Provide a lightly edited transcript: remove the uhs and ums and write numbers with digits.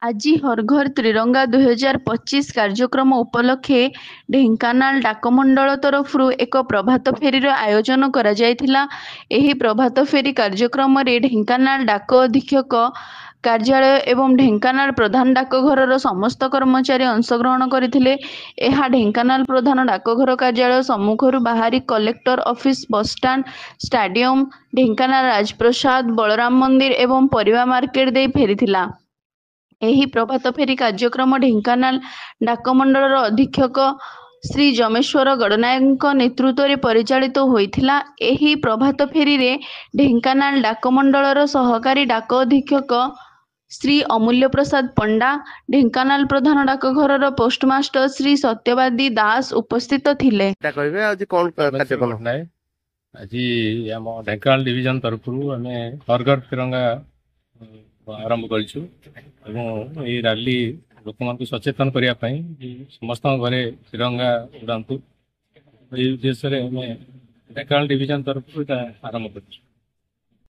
आज हर घर त्रिरंगा 2025 कार्यक्रम उपलक्षे ढेंकानाल डाकमंडल तरफ एक प्रभात फेरी आयोजन करा जायथिला। एही प्रभात फेरी कार्यक्रम रे ढेंकानाल डाक अधीक्षक कार्यालय एवं ढेंकानाल प्रधान डाकघर समस्त कर्मचारी अंशग्रहण करथिले। एहा ढेंकानाल प्रधान डाकघर कार्यालय सम्मुखर बाहरी collector office bus stand stadium Dhenkanal राजप्रसाद बलराम मंदिर एवं परिवा मार्केट दे फेरीथिला। ଏହି ପ୍ରଭାତ ଫେରୀ କାର୍ଯ୍ୟକ୍ରମ ଢେଙ୍କାନାଳ ଡାକମଣ୍ଡଳର ଅଧୀକ୍ଷକ ଶ୍ରୀ ଯମେଶ୍ୱର ଗଡ଼ନାୟକଙ୍କ ନେତୃତ୍ୱରେ ପରିଚାଳିତ ହୋଇଥିଲା। ଏହି ପ୍ରଭାତ ଫେରୀରେ ଢେଙ୍କାନାଳ ଡାକମଣ୍ଡଳର ସହକାରୀ ଡାକ ଅଧୀକ୍ଷକ ଶ୍ରୀ ଅମୂଲ୍ୟ ପ୍ରସାଦ ପଣ୍ଡା, ଢେଙ୍କାନାଳ ପ୍ରଧାନ ଡାକଘରର ପୋଷ୍ଟମାଷ୍ଟର ଶ୍ରୀ ସତ୍ୟବାଦୀ ଦାସ ଉପସ୍ଥିତ ଥିଲେ। ଆଜି ଆମ ଢେଙ୍କାନାଳ ଡିଭିଜନ ତରଫରୁ ଆମେ ହର ଘର ତିରଙ୍ଗା ଆରମ୍ଭ କରିଛୁ ଏବଂ ଏହି ରାଲି ଲୋକମାନଙ୍କୁ ସଚେତନ କରିବା ପାଇଁ ସମସ୍ତଙ୍କ ଘରେ ତିରଙ୍ଗା ଉଡ଼ାନ୍ତୁ, ଏହି ଉଦ୍ଦେଶ୍ୟରେ ଆମେ ଢେଙ୍କାନାଳ ଡିଭିଜନ ତରଫରୁ ଆରମ୍ଭ କରିଛୁ।